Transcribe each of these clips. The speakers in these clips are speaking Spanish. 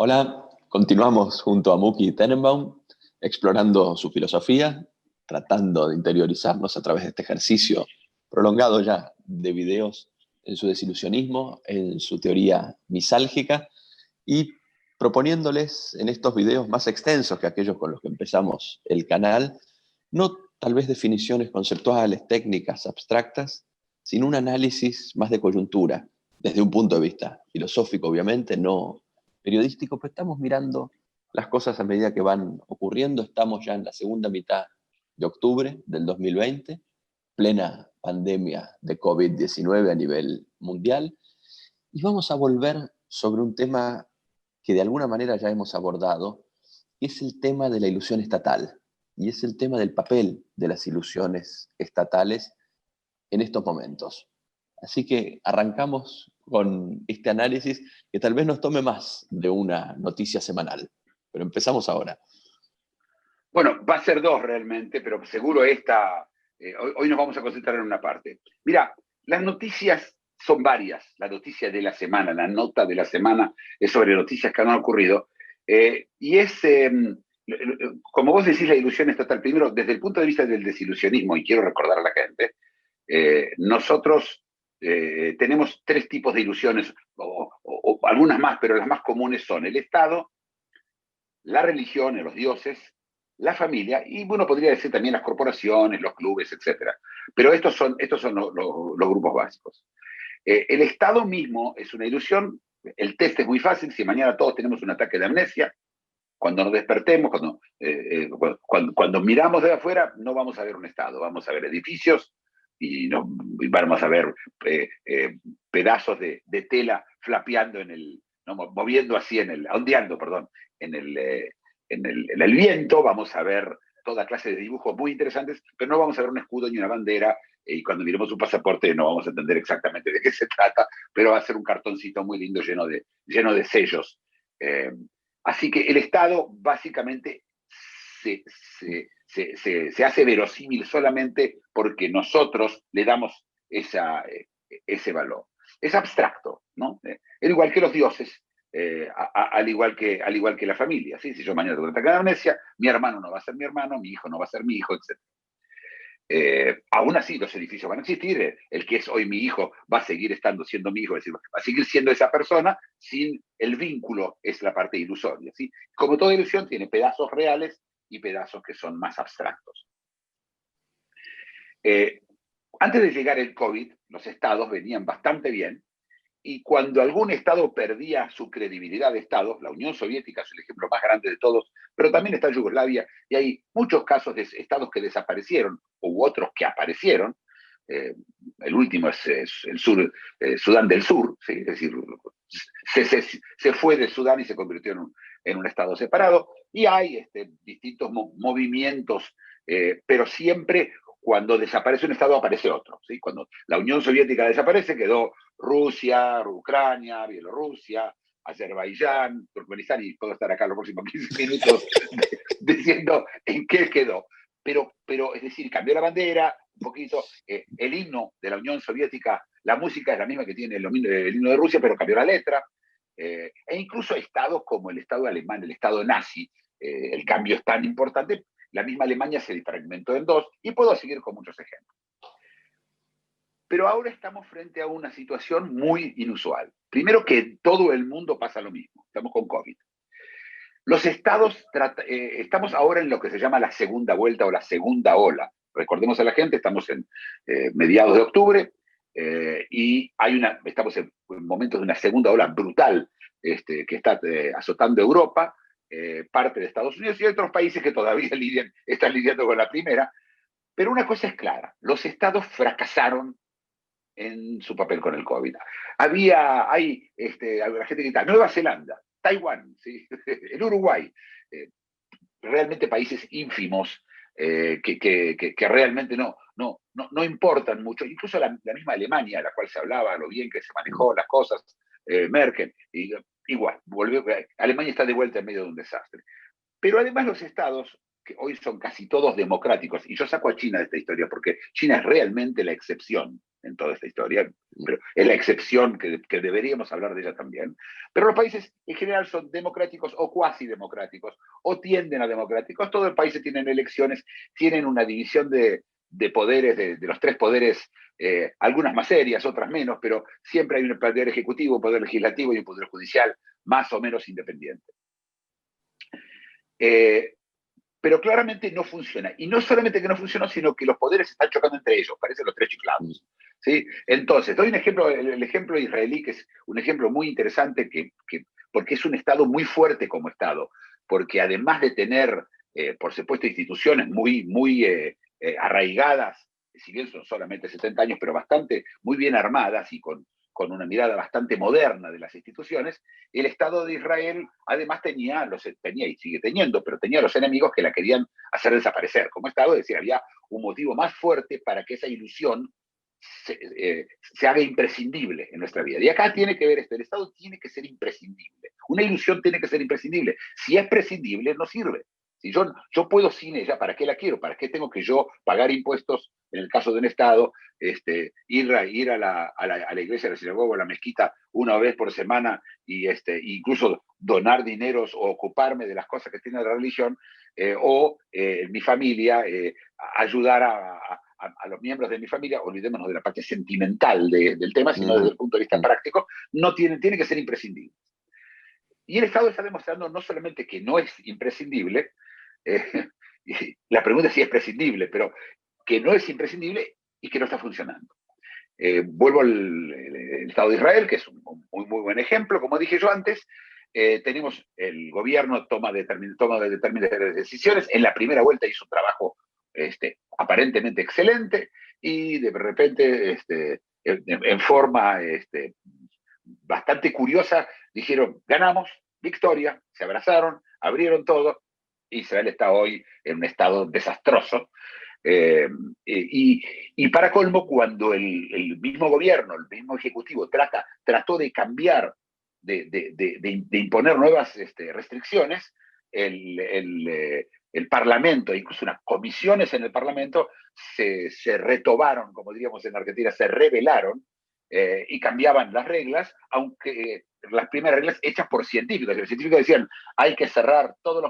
Hola, continuamos junto a Muki Tenenbaum, explorando su filosofía, tratando de interiorizarnos a través de este ejercicio prolongado ya de videos en su desilusionismo, en su teoría misálgica y proponiéndoles en estos videos más extensos que aquellos con los que empezamos el canal, no tal vez definiciones conceptuales, técnicas, abstractas, sino un análisis más de coyuntura, desde un punto de vista filosófico, obviamente, no periodístico, pero estamos mirando las cosas a medida que van ocurriendo. Estamos ya en la segunda mitad de octubre del 2020, plena pandemia de COVID-19 a nivel mundial, y vamos a volver sobre un tema que de alguna manera ya hemos abordado, que es el tema de la ilusión estatal, y es el tema del papel de las ilusiones estatales en estos momentos. Así que arrancamos con este análisis que tal vez nos tome más de una noticia semanal, pero empezamos ahora. Bueno, va a ser dos realmente, pero seguro hoy nos vamos a concentrar en una parte. Mira, las noticias son varias. La noticia de la semana, la nota de la semana es sobre noticias que han ocurrido. Como vos decís, la ilusión estatal. Primero, desde el punto de vista del desilusionismo, y quiero recordar a la gente, nosotros tenemos tres tipos de ilusiones, o algunas más, pero las más comunes son el Estado, la religión, los dioses, la familia, y bueno, podría decir también las corporaciones, los clubes, etc. Pero estos son los grupos básicos. El Estado mismo es una ilusión. El test es muy fácil. Si mañana todos tenemos un ataque de amnesia, cuando nos despertemos, cuando miramos de afuera, no vamos a ver un Estado, vamos a ver edificios y vamos a ver pedazos de tela flapeando ¿no? Moviendo así ondeando, perdón, en el viento. Vamos a ver toda clase de dibujos muy interesantes, pero no vamos a ver un escudo ni una bandera, y cuando miremos un pasaporte no vamos a entender exactamente de qué se trata, pero va a ser un cartoncito muy lindo lleno de sellos. Así que el Estado básicamente se hace verosímil solamente porque nosotros le damos ese valor. Es abstracto, ¿no? Al igual que los dioses, al igual que la familia. ¿Sí? Si yo mañana tengo un ataque de amnesia, mi hermano no va a ser mi hermano, mi hijo no va a ser mi hijo, etc. Aún así, los edificios van a existir. El que es hoy mi hijo va a seguir siendo mi hijo, es decir, va a seguir siendo esa persona sin el vínculo, es la parte ilusoria. ¿Sí? Como toda ilusión, tiene pedazos reales y pedazos que son más abstractos. Antes de llegar el COVID, los estados venían bastante bien, y cuando algún Estado perdía su credibilidad de Estado, la Unión Soviética es el ejemplo más grande de todos, pero también está Yugoslavia, y hay muchos casos de Estados que desaparecieron, u otros que aparecieron. El último es Sudán del Sur, ¿sí? Es decir, se fue de Sudán y se convirtió en un Estado separado, y hay distintos movimientos, pero siempre cuando desaparece un Estado aparece otro. ¿Sí? Cuando la Unión Soviética desaparece, quedó Rusia, Ucrania, Bielorrusia, Azerbaiyán, Turkmenistán, y puedo estar acá los próximos 15 minutos diciendo en qué quedó. Pero es decir, cambió la bandera un poquito. El himno de la Unión Soviética, la música es la misma que tiene el himno de Rusia, pero cambió la letra. E incluso estados como el Estado alemán, el Estado nazi, el cambio es tan importante. La misma Alemania se fragmentó en dos, y puedo seguir con muchos ejemplos. Pero ahora estamos frente a una situación muy inusual. Primero, que en todo el mundo pasa lo mismo. Estamos con COVID. Los estados, estamos ahora en lo que se llama la segunda vuelta o la segunda ola. Recordemos a la gente, estamos en mediados de octubre, y estamos en momentos de una segunda ola brutal que está azotando Europa, parte de Estados Unidos, y otros países que todavía están lidiando con la primera. Pero una cosa es clara: los estados fracasaron en su papel con el COVID. Hay la gente que grita Nueva Zelanda, Taiwán, ¿sí? El Uruguay, realmente países ínfimos, que realmente no importan mucho. Incluso la misma Alemania, a la cual se hablaba lo bien que se manejó las cosas, Merkel, igual, Alemania está de vuelta en medio de un desastre. Pero además los estados, que hoy son casi todos democráticos, y yo saco a China de esta historia porque China es realmente la excepción. en toda esta historia, pero es la excepción que deberíamos hablar de ella también. Pero los países en general son democráticos o cuasi democráticos, o tienden a democráticos. Todos los países tienen elecciones, tienen una división de poderes, de los tres poderes, algunas más serias, otras menos, pero siempre hay un poder ejecutivo, un poder legislativo y un poder judicial más o menos independiente. Pero claramente no funciona. Y no solamente que no funciona, sino que los poderes están chocando entre ellos, parecen los tres chiflados. ¿Sí? Entonces, doy un ejemplo, el ejemplo israelí, que es un ejemplo muy interesante, porque es un Estado muy fuerte como Estado, porque además de tener, por supuesto, instituciones muy arraigadas, si bien son solamente 70 años, pero bastante, muy bien armadas y con una mirada bastante moderna de las instituciones, el Estado de Israel además tenía y sigue teniendo, pero tenía los enemigos que la querían hacer desaparecer. Como Estado, es decir, había un motivo más fuerte para que esa ilusión se haga imprescindible en nuestra vida. Y acá tiene que ver esto, el Estado tiene que ser imprescindible. Una ilusión tiene que ser imprescindible. Si es prescindible, no sirve. Si yo puedo sin ella, ¿para qué la quiero? ¿Para qué tengo que yo pagar impuestos en el caso de un Estado, ir a la iglesia, a la sinagoga o a la mezquita una vez por semana y incluso donar dineros o ocuparme de las cosas que tiene la religión, mi familia, ayudar a los miembros de mi familia, olvidémonos de la parte sentimental del tema, sino desde el punto de vista práctico, tiene que ser imprescindible. Y el Estado está demostrando no solamente que no es imprescindible, la pregunta es si es prescindible, pero que no es imprescindible y que no está funcionando. Vuelvo al Estado de Israel, que es un muy buen ejemplo, como dije yo antes. Tenemos el gobierno toma de determinadas decisiones. En la primera vuelta hizo un trabajo aparentemente excelente y de repente, en forma bastante curiosa, dijeron, ganamos, victoria, se abrazaron, abrieron todo. Israel está hoy en un estado desastroso. Y para colmo, cuando el mismo gobierno, el mismo ejecutivo trató de cambiar, de imponer nuevas restricciones, el Parlamento, incluso unas comisiones en el Parlamento, se retobaron, como diríamos en Argentina, se rebelaron y cambiaban las reglas, aunque las primeras reglas hechas por científicos. Los científicos decían, hay que cerrar todos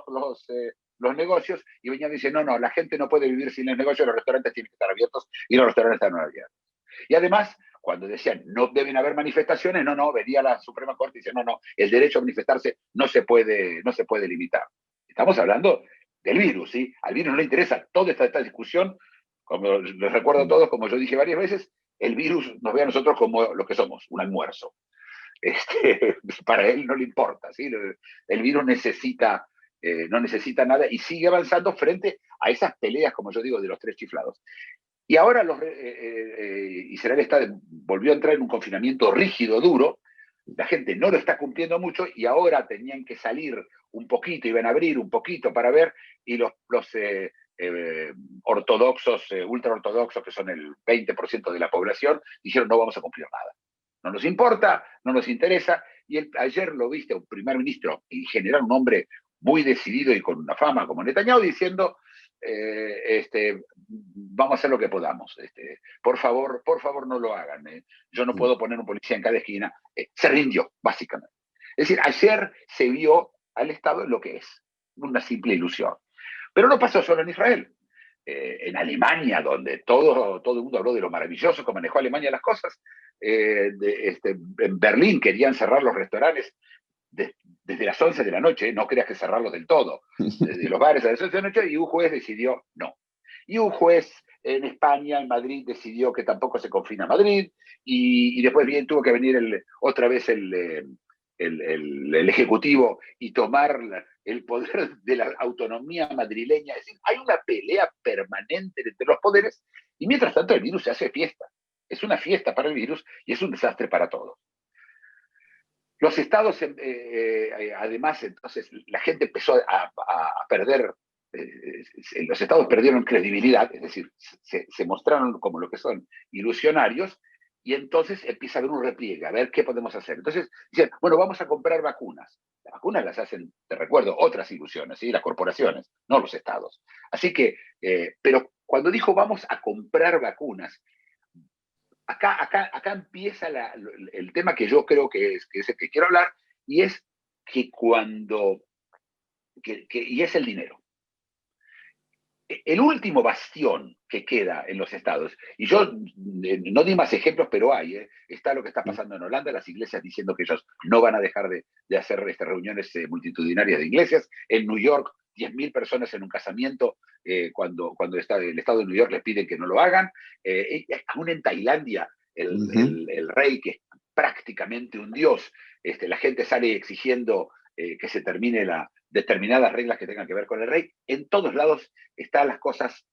los negocios, y venían y dicen, no, la gente no puede vivir sin los negocios, los restaurantes tienen que estar abiertos, y los restaurantes están abiertos. Y además, cuando decían, no deben haber manifestaciones, venía la Suprema Corte y dice, no, el derecho a manifestarse no se puede limitar. Estamos hablando del virus, ¿sí? Al virus no le interesa toda esta discusión, como les recuerdo a todos, como yo dije varias veces, el virus nos ve a nosotros como lo que somos, un almuerzo. Para él no le importa, ¿sí? El virus no necesita nada y sigue avanzando frente a esas peleas, como yo digo, de los tres chiflados. Y ahora Israel volvió a entrar en un confinamiento rígido, duro. La gente no lo está cumpliendo mucho y ahora tenían que salir un poquito, iban a abrir un poquito para ver, y los ortodoxos, ultraortodoxos, que son el 20% de la población, dijeron no vamos a cumplir nada. No nos importa, no nos interesa. Y ayer lo viste un primer ministro, en general un hombre muy decidido y con una fama como Netanyahu, diciendo vamos a hacer lo que podamos. Por favor no lo hagan. Yo no puedo poner un policía en cada esquina. Se rindió, básicamente. Es decir, ayer se vio al Estado lo que es, una simple ilusión. Pero no pasó solo en Israel. En Alemania, donde todo el mundo habló de lo maravilloso que manejó Alemania las cosas, en Berlín querían cerrar los restaurantes desde las 11 de la noche, no creas que cerrarlos del todo, desde los bares a las 11 de la noche, y un juez decidió no. Y un juez en España, en Madrid, decidió que tampoco se confina Madrid, y después bien tuvo que venir otra vez el Ejecutivo y tomar el poder de la autonomía madrileña. Es decir, hay una pelea permanente entre los poderes, y mientras tanto el virus se hace fiesta. Es una fiesta para el virus y es un desastre para todos. Los estados, además, entonces la gente empezó a perder, los estados perdieron credibilidad, es decir, se mostraron como lo que son, ilusionarios, y entonces empieza a haber un repliegue, a ver qué podemos hacer. Entonces dicen, bueno, vamos a comprar vacunas. Las vacunas las hacen, te recuerdo, otras ilusiones, ¿sí? Las corporaciones, no los estados. Así que, pero cuando dijo vamos a comprar vacunas, acá empieza el tema que yo creo que es el que quiero hablar, y es que y es el dinero. El último bastión que queda en los estados, y yo no di más ejemplos, pero está lo que está pasando en Holanda, las iglesias diciendo que ellos no van a dejar de hacer reuniones multitudinarias de iglesias. En New York, 10.000 personas en un casamiento, cuando el estado de New York les piden que no lo hagan. Aún en Tailandia, el rey, que es prácticamente un dios, la gente sale exigiendo que se termine determinadas reglas que tengan que ver con el rey. En todos lados están las cosas,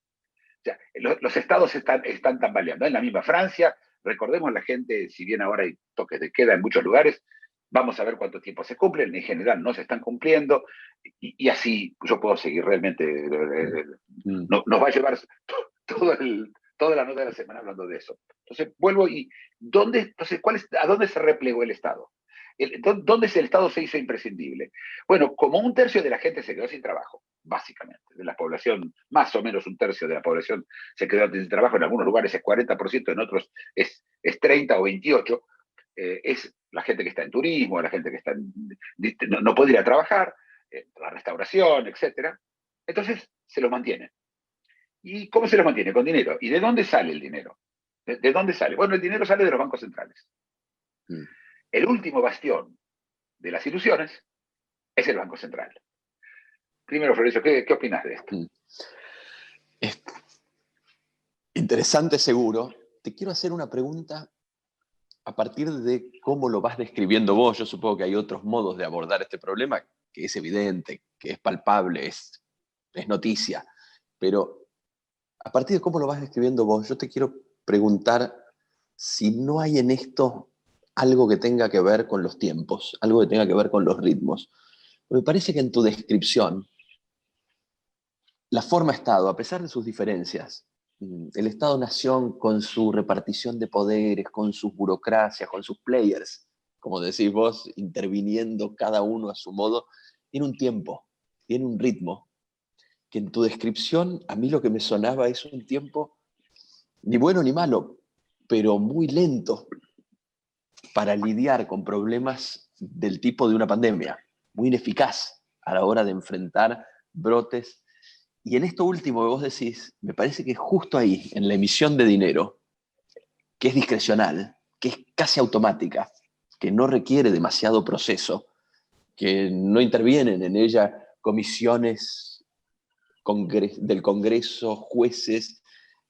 o sea, los estados están tambaleando. En la misma Francia, recordemos, la gente, si bien ahora hay toques de queda en muchos lugares, vamos a ver cuánto tiempo se cumplen, en general no se están cumpliendo, y así yo puedo seguir realmente. Nos va a llevar toda la nota de la semana hablando de eso. Entonces, vuelvo y, entonces, ¿a dónde se replegó el Estado? ¿Dónde el Estado se hizo imprescindible? Bueno, como un tercio de la gente se quedó sin trabajo, básicamente. De la población, más o menos un tercio de la población se quedó sin trabajo. En algunos lugares es 40%, en otros es 30 o 28%. Es la gente que está en turismo, la gente que no puede ir a trabajar, la restauración, etc. Entonces, se lo mantiene. ¿Y cómo se lo mantiene? Con dinero. ¿Y de dónde sale el dinero? ¿De dónde sale? Bueno, el dinero sale de los bancos centrales. El último bastión de las ilusiones es el Banco Central. Primero, Florencio, ¿qué opinas de esto? Es interesante, seguro. Te quiero hacer una pregunta a partir de cómo lo vas describiendo vos. Yo supongo que hay otros modos de abordar este problema, que es evidente, que es palpable, es noticia. Pero a partir de cómo lo vas describiendo vos, yo te quiero preguntar si no hay en esto algo que tenga que ver con los tiempos, algo que tenga que ver con los ritmos. Me parece que en tu descripción, la forma-estado, a pesar de sus diferencias, el Estado-nación con su repartición de poderes, con sus burocracias, con sus players, como decís vos, interviniendo cada uno a su modo, tiene un tiempo, tiene un ritmo, que en tu descripción a mí lo que me sonaba es un tiempo ni bueno ni malo, pero muy lento para lidiar con problemas del tipo de una pandemia, muy ineficaz a la hora de enfrentar brotes. Y en esto último que vos decís, me parece que justo ahí, en la emisión de dinero, que es discrecional, que es casi automática, que no requiere demasiado proceso, que no intervienen en ella comisiones del Congreso, jueces,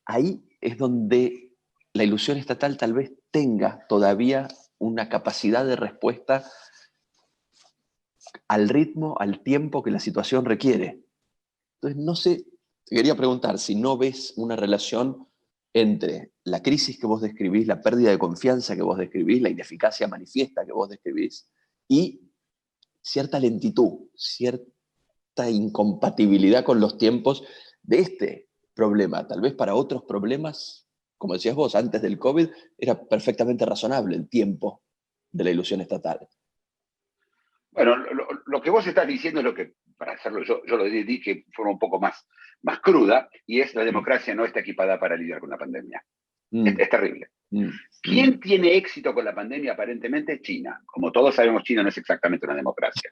ahí es donde la ilusión estatal tal vez tenga todavía una capacidad de respuesta al ritmo, al tiempo que la situación requiere. Entonces, no sé, te quería preguntar si no ves una relación entre la crisis que vos describís, la pérdida de confianza que vos describís, la ineficacia manifiesta que vos describís, y cierta lentitud, cierta incompatibilidad con los tiempos de este problema. Tal vez para otros problemas, como decías vos, antes del COVID, era perfectamente razonable el tiempo de la ilusión estatal. Bueno, lo que vos estás diciendo es lo que, para hacerlo, yo lo dije de forma un poco más cruda, y es: la democracia no está equipada para lidiar con la pandemia. Es terrible. ¿Quién tiene éxito con la pandemia? Aparentemente China. Como todos sabemos, China no es exactamente una democracia.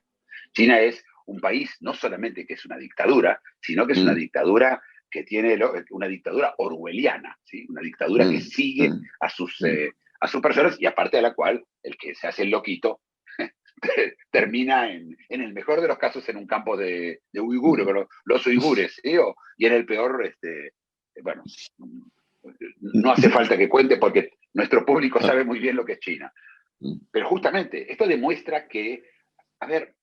China es un país no solamente que es una dictadura, sino que es una dictadura que tiene una dictadura orwelliana, ¿sí? Una dictadura que sigue a sus personas, y aparte de la cual el que se hace el loquito termina en el mejor de los casos en un campo de uigures, los uigures, ¿sí? Y en el peor, bueno, no hace falta que cuente porque nuestro público sabe muy bien lo que es China. Pero justamente esto demuestra que, a ver,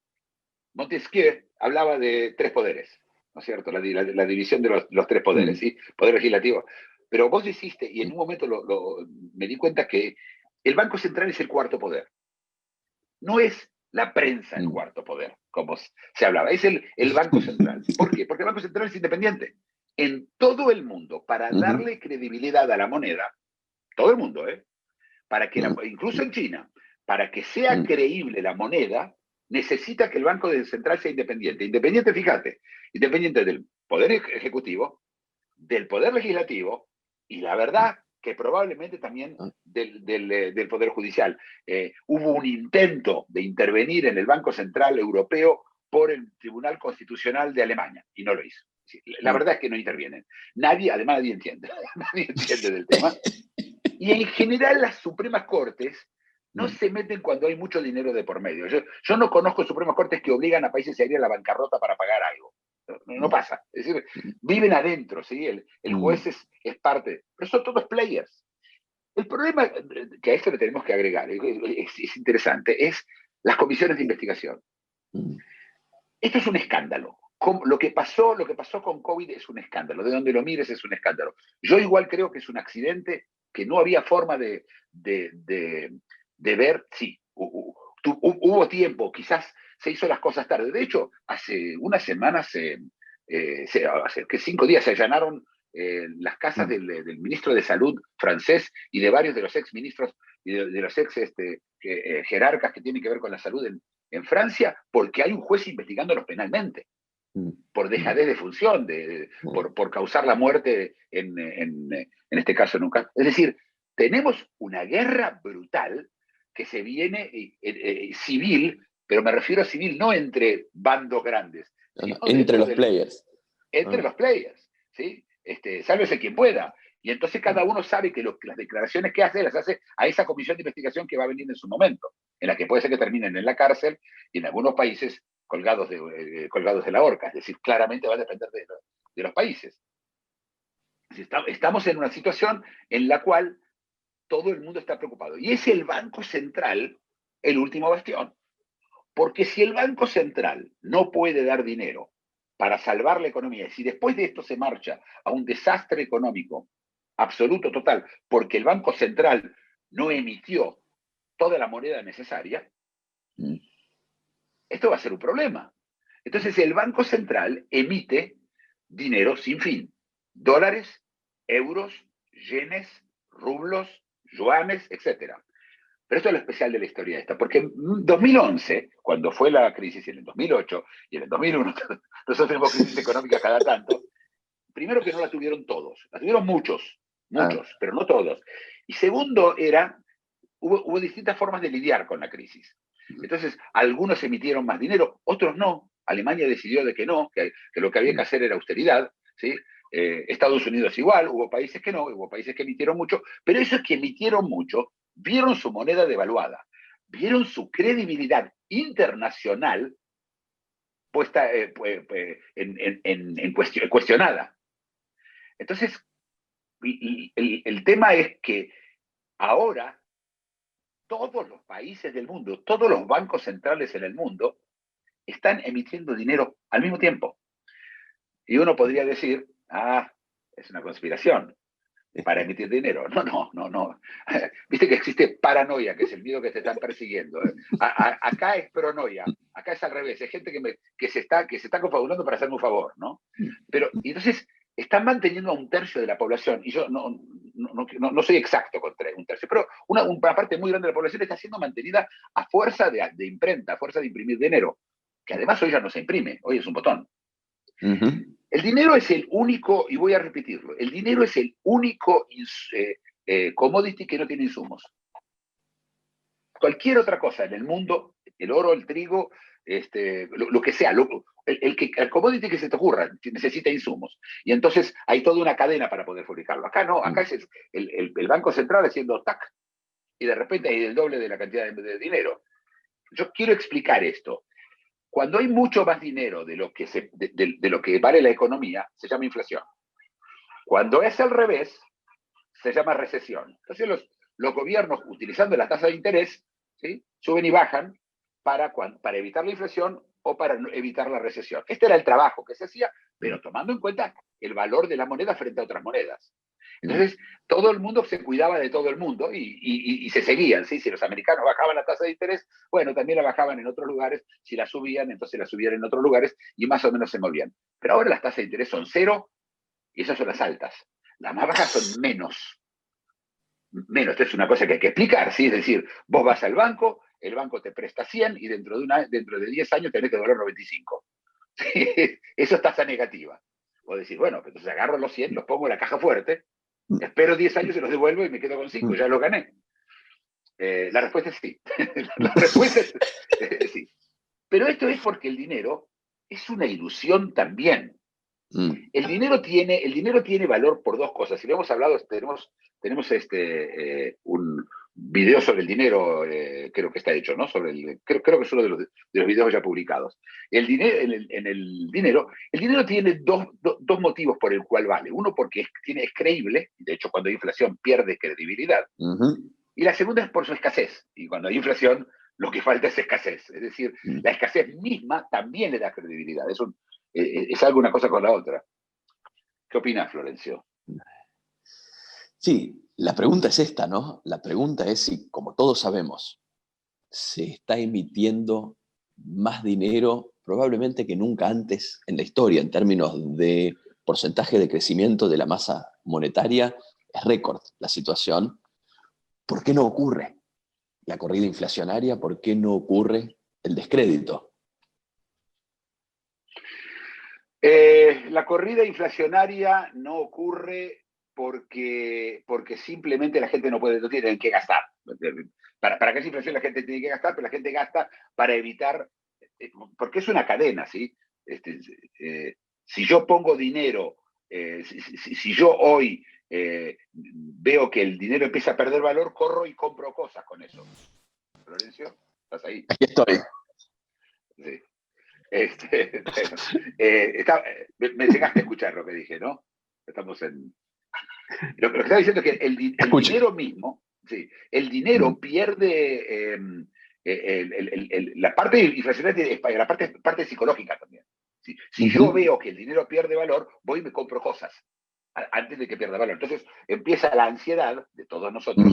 Montesquieu hablaba de tres poderes, ¿no es cierto? La división de los tres poderes, ¿sí? Poder legislativo. Pero vos hiciste, y en un momento me di cuenta que el Banco Central es el cuarto poder. No es la prensa el cuarto poder, como se hablaba, es el Banco Central. ¿Por qué? Porque el Banco Central es independiente. En todo el mundo, para darle credibilidad a la moneda, todo el mundo, para que incluso en China, para que sea creíble la moneda, necesita que el Banco Central sea independiente. Independiente, fíjate, independiente del Poder Ejecutivo, del Poder Legislativo y, la verdad, que probablemente también del Poder Judicial. Hubo un intento de intervenir en el Banco Central Europeo por el Tribunal Constitucional de Alemania, y no lo hizo. La verdad es que no intervienen. Además nadie entiende. Nadie entiende del tema. Y en general las Supremas Cortes no se meten cuando hay mucho dinero de por medio. Yo no conozco Supremas Cortes que obligan a países a ir a la bancarrota para pagar algo. No pasa. Es decir, viven adentro, ¿sí? El juez es parte. Pero son todos players. El problema que a esto le tenemos que agregar, es interesante, es las comisiones de investigación. Esto es un escándalo. Lo que pasó con COVID es un escándalo. De donde lo mires es un escándalo. Yo igual creo que es un accidente que no había forma de ver. Sí, hubo tiempo, quizás se hizo las cosas tarde. De hecho, hace unas semanas, hace 5 días, se allanaron las casas del ministro de Salud francés y de varios de los ex ministros y de los ex jerarcas que tienen que ver con la salud en Francia, porque hay un juez investigándolos penalmente por dejadez de función, por causar la muerte en este caso nunca. Es decir, tenemos una guerra brutal que se viene civil, pero me refiero a civil no entre bandos grandes, sino entre los players. Entre los players, ¿sí? Sálvese quien pueda. Y entonces cada uno sabe que las declaraciones que hace las hace a esa comisión de investigación que va a venir en su momento, en la que puede ser que terminen en la cárcel y en algunos países colgados de la horca. Es decir, claramente va a depender de los países. Estamos en una situación en la cual todo el mundo está preocupado. Y es el Banco Central el último bastión. Porque si el Banco Central no puede dar dinero para salvar la economía, y si después de esto se marcha a un desastre económico absoluto, total, porque el Banco Central no emitió toda la moneda necesaria, esto va a ser un problema. Entonces el Banco Central emite dinero sin fin. Dólares, euros, yenes, rublos, yuanes, etc. Pero esto es lo especial de la historia esta, porque en 2011, cuando fue la crisis, y en el 2008 y en el 2001, nosotros tenemos crisis económica cada tanto, primero que no la tuvieron todos, la tuvieron muchos, pero no todos. Y segundo hubo distintas formas de lidiar con la crisis. Entonces, algunos emitieron más dinero, otros no. Alemania decidió de que no, que lo que había que hacer era austeridad, ¿sí? Estados Unidos igual, hubo países que no, hubo países que emitieron mucho, pero esos que emitieron mucho vieron su moneda devaluada, vieron su credibilidad internacional puesta cuestionada. Entonces, el tema es que ahora todos los países del mundo, todos los bancos centrales en el mundo, están emitiendo dinero al mismo tiempo. Y uno podría decir, es una conspiración para emitir dinero. No. Viste que existe paranoia, que es el miedo que te están persiguiendo. Acá es pronoia, acá es al revés. Hay gente que se está confabulando para hacerme un favor, ¿no? Pero, y entonces, están manteniendo a 1/3 de la población, y yo no soy exacto con 1/3, pero una parte muy grande de la población está siendo mantenida a fuerza de imprenta, a fuerza de imprimir dinero, que además hoy ya no se imprime, hoy es un botón. El dinero es el único, y voy a repetirlo, el dinero es el único commodity que no tiene insumos. Cualquier otra cosa en el mundo, el oro, el trigo, lo que sea, el commodity que se te ocurra necesita insumos. Y entonces hay toda una cadena para poder fabricarlo. Acá no, acá es el Banco Central haciendo tac, y de repente hay el doble de la cantidad de dinero. Yo quiero explicar esto. Cuando hay mucho más dinero de lo que vale la economía, se llama inflación. Cuando es al revés, se llama recesión. Entonces los gobiernos, utilizando la tasa de interés, ¿sí?, suben y bajan para evitar la inflación o para evitar la recesión. Este era el trabajo que se hacía, pero tomando en cuenta el valor de la moneda frente a otras monedas. Entonces, todo el mundo se cuidaba de todo el mundo y se seguían, ¿sí? Si los americanos bajaban la tasa de interés, bueno, también la bajaban en otros lugares. Si la subían, entonces la subían en otros lugares y más o menos se movían. Pero ahora las tasas de interés son 0 y esas son las altas. Las más bajas son menos. Esto es una cosa que hay que explicar, ¿sí? Es decir, vos vas al banco, el banco te presta 100 y dentro de 10 años tenés que devolver 95. Eso es tasa negativa. Vos decís, bueno, entonces agarro los 100, los pongo en la caja fuerte Espero 10 años y los devuelvo y me quedo con 5, ya los gané. La respuesta es sí. La respuesta es sí. Pero esto es porque el dinero es una ilusión también. El dinero tiene valor por dos cosas. Si lo hemos hablado, tenemos un video sobre el dinero, creo que está hecho, ¿no? Creo que es uno de los videos ya publicados. El dinero tiene dos motivos por el cual vale. Uno, porque es creíble, de hecho, cuando hay inflación pierde credibilidad. Y la segunda es por su escasez. Y cuando hay inflación, lo que falta es escasez. Es decir, la escasez misma también le da credibilidad. Es algo una cosa con la otra. ¿Qué opinas, Florencio? Sí, la pregunta es esta, ¿no? La pregunta es si, como todos sabemos, se está emitiendo más dinero probablemente que nunca antes en la historia, en términos de porcentaje de crecimiento de la masa monetaria, es récord la situación. ¿Por qué no ocurre la corrida inflacionaria? ¿Por qué no ocurre el descrédito? La corrida inflacionaria no ocurre porque simplemente la gente no tiene que gastar. Para que esa inflación la gente tiene que gastar, pero la gente gasta para evitar, porque es una cadena, ¿sí? Si yo pongo dinero, si yo hoy veo que el dinero empieza a perder valor, corro y compro cosas con eso. Florencio, ¿estás ahí? Aquí estoy. Sí. Me llegaste a escuchar lo que dije, ¿no? Estamos en... Lo que estaba diciendo es que el dinero mismo, sí, el dinero pierde la parte inflacionaria, la parte psicológica también. Si yo veo que el dinero pierde valor, voy y me compro cosas antes de que pierda valor. Entonces empieza la ansiedad de todos nosotros.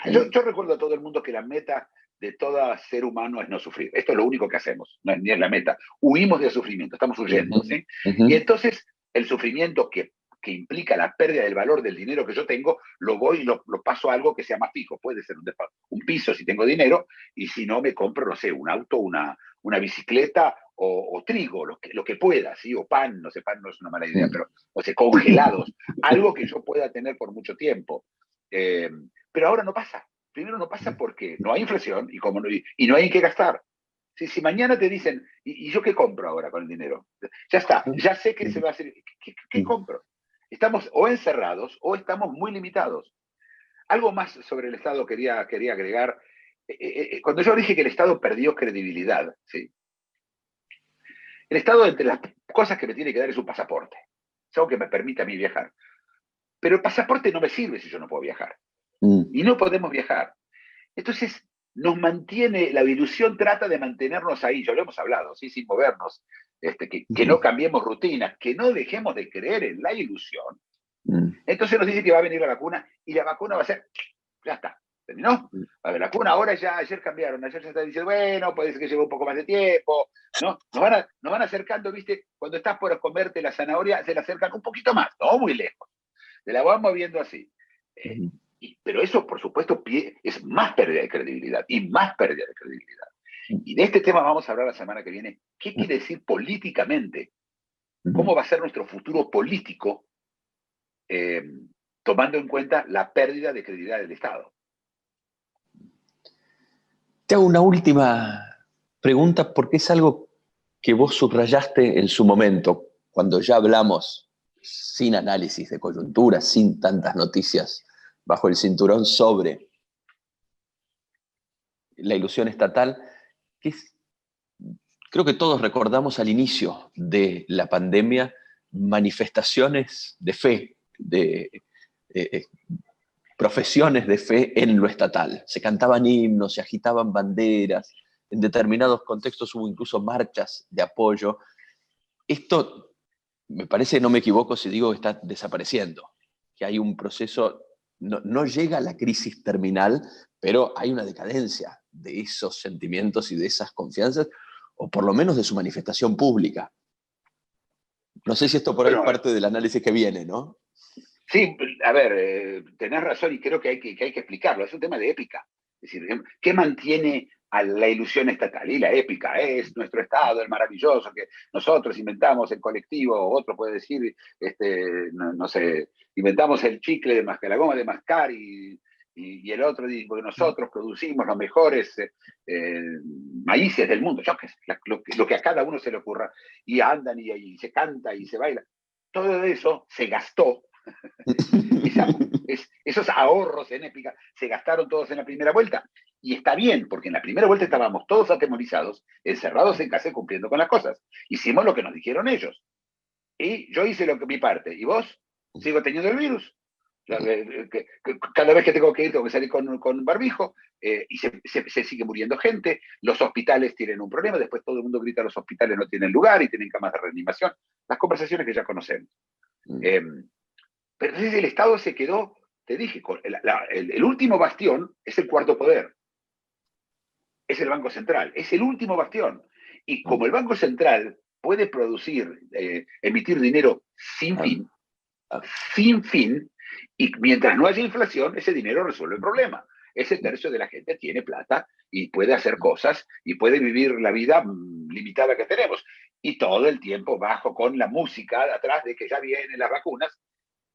Yo recuerdo a todo el mundo que la meta de todo ser humano es no sufrir. Esto es lo único que hacemos, no es ni es la meta. Huimos del sufrimiento, estamos huyendo, ¿sí? Y entonces el sufrimiento que implica la pérdida del valor del dinero que yo tengo, lo paso a algo que sea más fijo. Puede ser un piso si tengo dinero, y si no, me compro, no sé, un auto, una bicicleta o trigo, lo que pueda, ¿sí? O pan, no sé, pan no es una mala idea, pero, o sea, congelados, algo que yo pueda tener por mucho tiempo. Pero ahora no pasa. Primero no pasa porque no hay inflación y no hay en qué gastar. Si mañana te dicen, ¿y yo qué compro ahora con el dinero? Ya está, ya sé que se va a hacer. ¿Qué compro? Estamos o encerrados o estamos muy limitados. Algo más sobre el Estado quería agregar. Cuando yo dije que el Estado perdió credibilidad, ¿sí? El Estado, entre las cosas que me tiene que dar, es un pasaporte. Es algo que me permite a mí viajar. Pero el pasaporte no me sirve si yo no puedo viajar. Y no podemos viajar. Entonces, nos mantiene, la ilusión trata de mantenernos ahí, ya lo hemos hablado, ¿sí? Sin movernos, que no cambiemos rutinas, que no dejemos de creer en la ilusión. Entonces nos dice que va a venir la vacuna y la vacuna va a ser, ya está, terminó. A ver, la vacuna ahora ya, ayer cambiaron, ayer se está diciendo, bueno, puede ser que lleve un poco más de tiempo, ¿no? Nos van acercando, ¿viste? Cuando estás por comerte la zanahoria, se la acercan un poquito más, no muy lejos. Se la van moviendo así. Pero eso, por supuesto, es más pérdida de credibilidad y más pérdida de credibilidad. Y de este tema vamos a hablar la semana que viene. ¿Qué quiere decir políticamente? ¿Cómo va a ser nuestro futuro político tomando en cuenta la pérdida de credibilidad del Estado? Te hago una última pregunta porque es algo que vos subrayaste en su momento, cuando ya hablamos sin análisis de coyuntura, sin tantas noticias bajo el cinturón sobre la ilusión estatal, que creo que todos recordamos al inicio de la pandemia manifestaciones de fe, de profesiones de fe en lo estatal. Se cantaban himnos, se agitaban banderas, en determinados contextos hubo incluso marchas de apoyo. Esto, me parece, no me equivoco si digo que está desapareciendo, que hay un proceso, no llega a la crisis terminal, pero hay una decadencia de esos sentimientos y de esas confianzas, o por lo menos de su manifestación pública. No sé si esto por ahí es parte del análisis que viene, ¿no? Sí, a ver, tenés razón y creo que hay que explicarlo. Es un tema de épica. Es decir, ¿qué mantiene a la ilusión estatal. Y la épica es nuestro Estado, el maravilloso, que nosotros inventamos el colectivo, otro puede decir, no sé, inventamos el chicle de mascar, la goma de mascar, y el otro dice, porque nosotros producimos los mejores maíces del mundo, yo qué sé, lo que a cada uno se le ocurra, y andan y se canta y se baila. Todo eso se gastó. Esos ahorros en épica se gastaron todos en la primera vuelta. Y está bien, porque en la primera vuelta estábamos todos atemorizados, encerrados en casa y cumpliendo con las cosas. Hicimos lo que nos dijeron ellos. Y yo hice mi parte. ¿Y vos? Sigo teniendo el virus. Cada vez que tengo que ir, tengo que salir con barbijo, y se sigue muriendo gente. Los hospitales tienen un problema. Después todo el mundo grita: los hospitales no tienen lugar y tienen camas de reanimación. Las conversaciones que ya conocemos. Pero entonces el Estado se quedó, te dije, el último bastión es el cuarto poder. Es el Banco Central, es el último bastión. Y como el Banco Central puede producir, emitir dinero sin fin, y mientras no haya inflación, ese dinero resuelve el problema. Ese tercio de la gente tiene plata y puede hacer cosas y puede vivir la vida limitada que tenemos. Y todo el tiempo bajo con la música de atrás de que ya vienen las vacunas,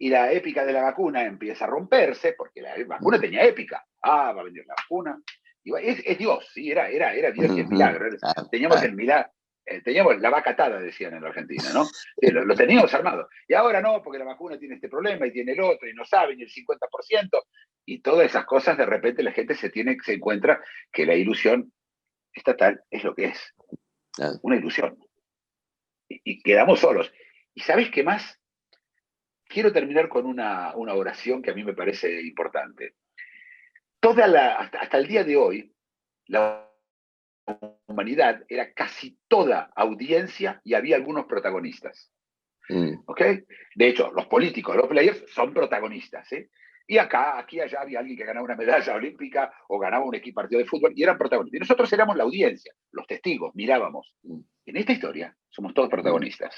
y la épica de la vacuna empieza a romperse, porque la vacuna tenía épica. Va a venir la vacuna. Es Dios, ¿sí? Era Dios y el milagro. Teníamos el milagro. Teníamos la vaca atada, decían en la Argentina, ¿no? Lo teníamos armado. Y ahora no, porque la vacuna tiene este problema y tiene el otro, y no saben, y el 50%. Y todas esas cosas, de repente la gente se encuentra que la ilusión estatal es lo que es. Una ilusión. Y quedamos solos. ¿Y sabes qué más? Quiero terminar con una oración que a mí me parece importante. Hasta el día de hoy, la humanidad era casi toda audiencia y había algunos protagonistas. ¿Ok? De hecho, los políticos, los players, son protagonistas. Y aquí allá había alguien que ganaba una medalla olímpica o ganaba un partido de fútbol y eran protagonistas. Y nosotros éramos la audiencia, los testigos, mirábamos. En esta historia somos todos protagonistas.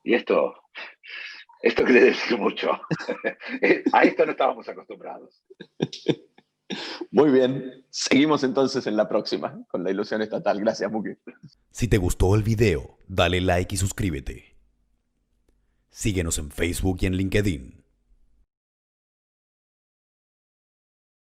Y esto quiere decir mucho. A esto no estábamos acostumbrados. Muy bien. Seguimos entonces en la próxima con la ilusión estatal. Gracias, Muki. Si te gustó el video, dale like y suscríbete. Síguenos en Facebook y en LinkedIn.